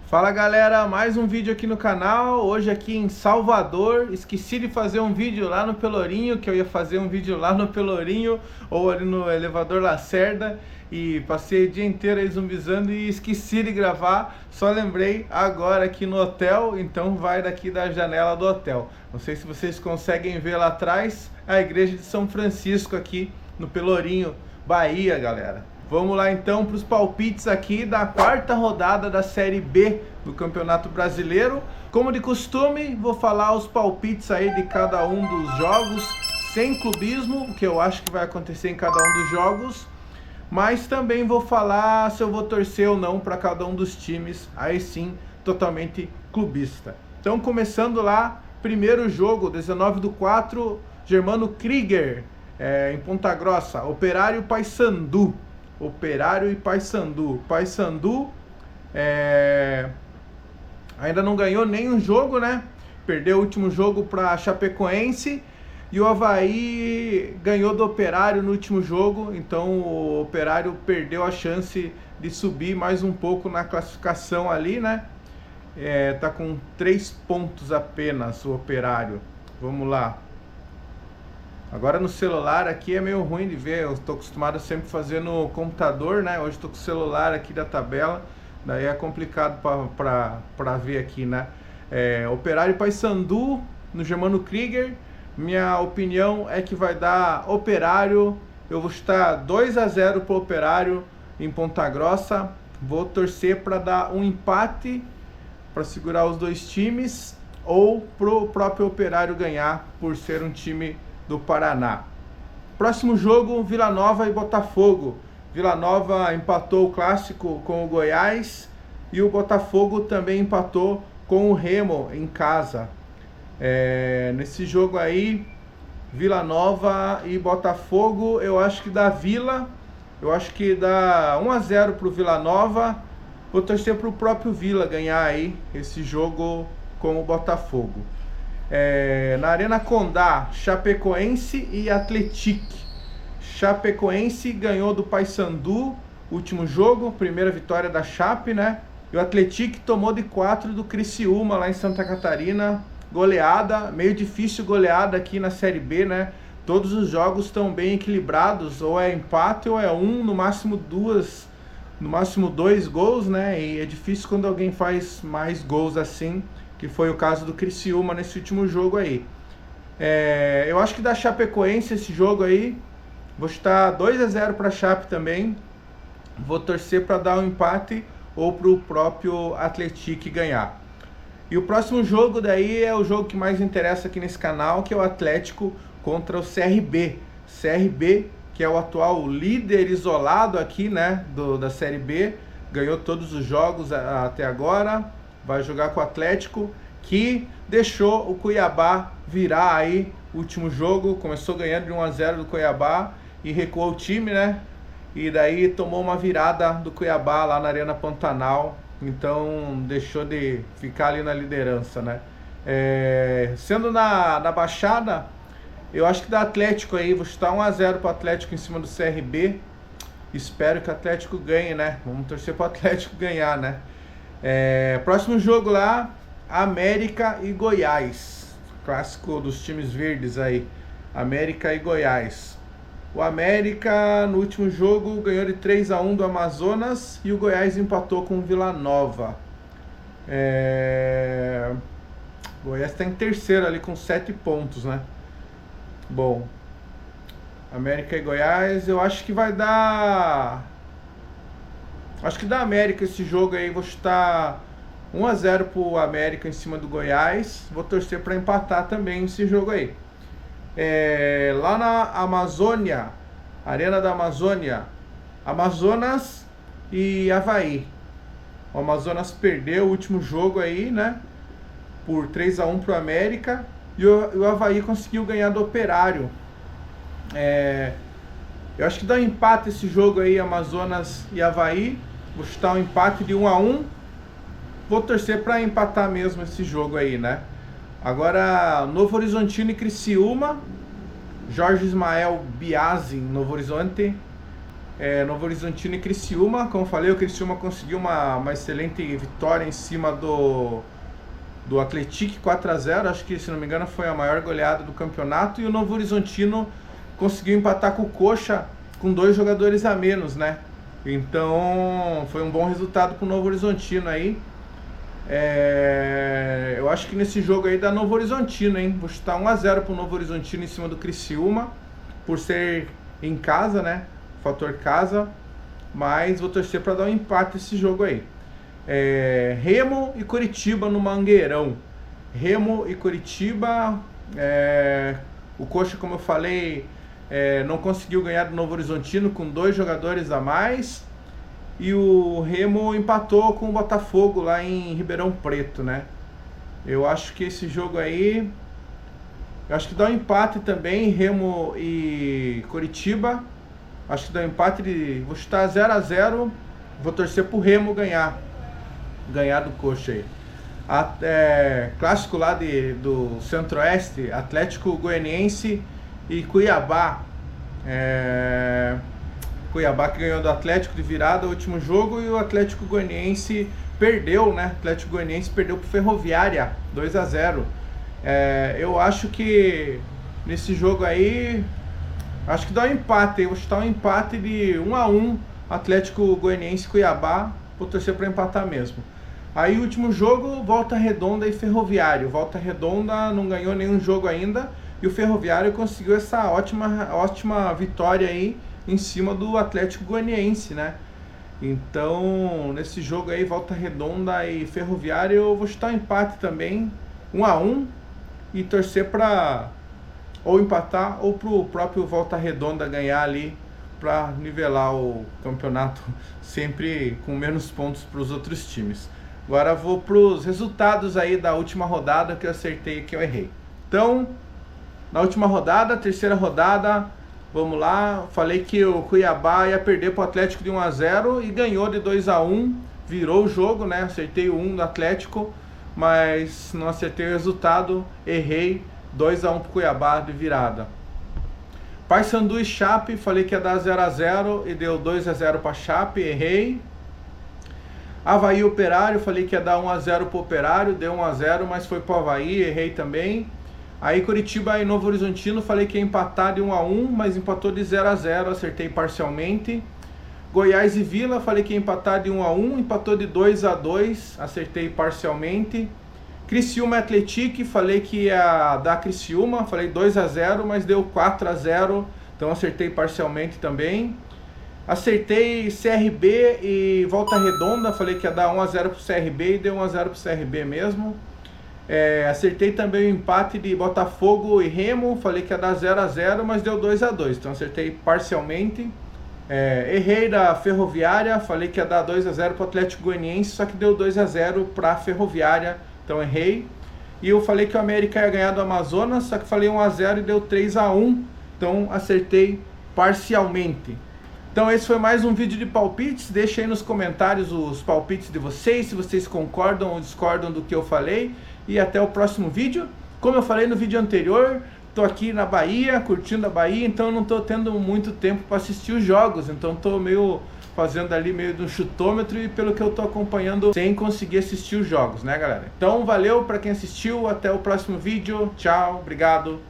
Fala galera, mais um vídeo aqui no canal, hoje aqui em Salvador. Esqueci de fazer um vídeo lá no Pelourinho, que eu ia fazer um vídeo lá no Pelourinho ou ali no Elevador Lacerda, e passei o dia inteiro aí zumbizando e esqueci de gravar. Só lembrei agora aqui no hotel, então vai daqui da janela do hotel. Não sei se vocês conseguem ver lá atrás a igreja de São Francisco aqui no Pelourinho, Bahia, galera. Vamos lá então para os palpites aqui da quarta rodada da Série B do Campeonato Brasileiro. Como de costume, vou falar os palpites aí de cada um dos jogos, sem clubismo, o que eu acho que vai acontecer em cada um dos jogos. Mas também vou falar se eu vou torcer ou não para cada um dos times, aí sim, totalmente clubista. Então começando lá, primeiro jogo, 19/4, Germano Krieger, em Ponta Grossa, Operário Paysandu. Operário e Paysandu. Paysandu ainda não ganhou nenhum jogo, né? Perdeu o último jogo para Chapecoense. E o Avaí ganhou do Operário no último jogo. Então o Operário perdeu a chance de subir mais um pouco na classificação ali, né? Tá com 3 pontos apenas o Operário. Vamos lá. Agora no celular aqui é meio ruim de ver, eu estou acostumado a sempre fazer no computador, né? Hoje estou com o celular aqui da tabela, daí é complicado para ver aqui, né? Operário e Paysandu no Germano Krieger, minha opinião é que vai dar Operário. Eu vou estar 2-0 para o Operário em Ponta Grossa, vou torcer para dar um empate para segurar os dois times, ou para o próprio Operário ganhar por ser um time do Paraná. Próximo jogo, Vila Nova e Botafogo. Vila Nova empatou o clássico com o Goiás e o Botafogo também empatou com o Remo em casa. Nesse jogo aí, Vila Nova e Botafogo, eu acho que dá Vila. Eu acho que dá 1-0 pro Vila Nova. Vou torcer pro próprio Vila ganhar aí esse jogo com o Botafogo. Na Arena Condá, Chapecoense e Atlético. Chapecoense ganhou do Paysandu, último jogo, primeira vitória da Chape, né? E o Atlético tomou de 4 do Criciúma lá em Santa Catarina, goleada, meio difícil goleada aqui na Série B, né? Todos os jogos estão bem equilibrados, ou é empate ou é no máximo dois gols, né? E é difícil quando alguém faz mais gols assim, que foi o caso do Criciúma nesse último jogo aí. Eu acho que da Chapecoense esse jogo aí, vou estar 2-0 para a Chape também. Vou torcer para dar um empate ou para o próprio Atlético ganhar. E o próximo jogo daí é o jogo que mais interessa aqui nesse canal, que é o Atlético contra o CRB. CRB, que é o atual líder isolado aqui, né, da Série B, ganhou todos os jogos até agora. Vai jogar com o Atlético, que deixou o Cuiabá virar aí o último jogo. Começou ganhando de 1-0 do Cuiabá e recuou o time, né? E daí tomou uma virada do Cuiabá lá na Arena Pantanal. Então deixou de ficar ali na liderança, né? Sendo na Baixada, eu acho que da Atlético aí, vou chutar 1-0 para o Atlético em cima do CRB. Espero que o Atlético ganhe, né? Vamos torcer para o Atlético ganhar, né? Próximo jogo lá, América e Goiás, clássico dos times verdes aí, América e Goiás. O América no último jogo ganhou de 3-1 do Amazonas e o Goiás empatou com o Vila Nova. O Goiás está em terceiro ali com 7 pontos, né? Bom, América e Goiás, eu acho que vai dar... Acho que da América esse jogo aí, vou chutar 1-0 pro América em cima do Goiás. Vou torcer para empatar também esse jogo aí. Lá na Amazônia, Arena da Amazônia, Amazonas e Avaí. O Amazonas perdeu o último jogo aí, né? Por 3-1 pro América. E o Avaí conseguiu ganhar do Operário. Eu acho que dá um empate esse jogo aí, Amazonas e Avaí. Vou chutar um empate de 1-1. Vou torcer para empatar mesmo esse jogo aí, né? Agora, Novo Horizontino e Criciúma. Jorge Ismael Biasi, Novo Horizonte. Novo Horizontino e Criciúma. Como eu falei, o Criciúma conseguiu uma excelente vitória em cima do Atlético 4-0, acho que, se não me engano, foi a maior goleada do campeonato. E o Novo Horizontino conseguiu empatar com o Coxa com 2 jogadores a menos, né? Então foi um bom resultado para o Novo Horizontino aí. Eu acho que nesse jogo aí dá Novo Horizontino, hein? Vou chutar 1-0 para o Novo Horizontino em cima do Criciúma, por ser em casa, né? Fator casa. Mas vou torcer para dar um empate esse jogo aí. Remo e Coritiba no Mangueirão. Remo e Coritiba. O Coxa, como eu falei, não conseguiu ganhar do Novo Horizontino com 2 jogadores a mais. E o Remo empatou com o Botafogo lá em Ribeirão Preto, né? Eu acho que esse jogo aí... Eu acho que dá um empate também, Remo e Coritiba. Acho que dá um empate vou chutar 0-0. Vou torcer pro Remo ganhar do Coxa aí. Clássico lá do Centro-Oeste, Atlético Goianiense e Cuiabá. Cuiabá que ganhou do Atlético de virada o último jogo, e o Atlético Goianiense perdeu, né? O Atlético Goianiense perdeu pro Ferroviária 2-0. Eu acho que nesse jogo aí, acho que dá um empate. Eu vou chutar um empate de 1-1, Atlético Goianiense e Cuiabá. Vou torcer para empatar mesmo. Aí o último jogo, Volta Redonda e Ferroviário. Volta Redonda não ganhou nenhum jogo ainda, e o Ferroviário conseguiu essa ótima vitória aí em cima do Atlético Goianiense, né? Então, nesse jogo aí, Volta Redonda e Ferroviário, eu vou chutar um empate também, 1-1, e torcer para ou empatar ou pro próprio Volta Redonda ganhar ali, para nivelar o campeonato sempre com menos pontos para os outros times. Agora vou para os resultados aí da última rodada, que eu acertei e que eu errei. Então, na última rodada, terceira rodada, vamos lá, falei que o Cuiabá ia perder para o Atlético de 1-0 e ganhou de 2-1, virou o jogo, né? Acertei o 1 do Atlético, mas não acertei o resultado, errei, 2-1 para o Cuiabá de virada. Paysandu e Chape, falei que ia dar 0-0 e deu 2-0 para Chape, errei. Avaí e Operário, falei que ia dar 1-0 para o Operário, deu 1-0, mas foi para o Avaí, errei também. Aí Coritiba e Novo Horizontino, falei que ia empatar de 1-1, mas empatou de 0-0, acertei parcialmente. Goiás e Vila, falei que ia empatar de 1-1, empatou de 2-2, acertei parcialmente. Criciúma e Atlético, falei que ia dar Criciúma, falei 2-0, mas deu 4-0, então acertei parcialmente também. Acertei CRB e Volta Redonda, falei que ia dar 1-0 pro CRB e deu 1-0 pro CRB mesmo. Acertei também o empate de Botafogo e Remo, falei que ia dar 0-0, mas deu 2-2, então acertei parcialmente. Errei da Ferroviária, falei que ia dar 2-0 pro Atlético Goianiense, só que deu 2-0 pra Ferroviária, então errei. E eu falei que o América ia ganhar do Amazonas, só que falei 1-0 e deu 3-1, então acertei parcialmente. Então esse foi mais um vídeo de palpites. Deixa aí nos comentários os palpites de vocês, se vocês concordam ou discordam do que eu falei. E até o próximo vídeo. Como eu falei no vídeo anterior, tô aqui na Bahia, curtindo a Bahia, então não tô tendo muito tempo para assistir os jogos. Então tô fazendo ali meio de um chutômetro, e pelo que eu tô acompanhando, sem conseguir assistir os jogos, né, galera? Então valeu para quem assistiu, até o próximo vídeo. Tchau, obrigado.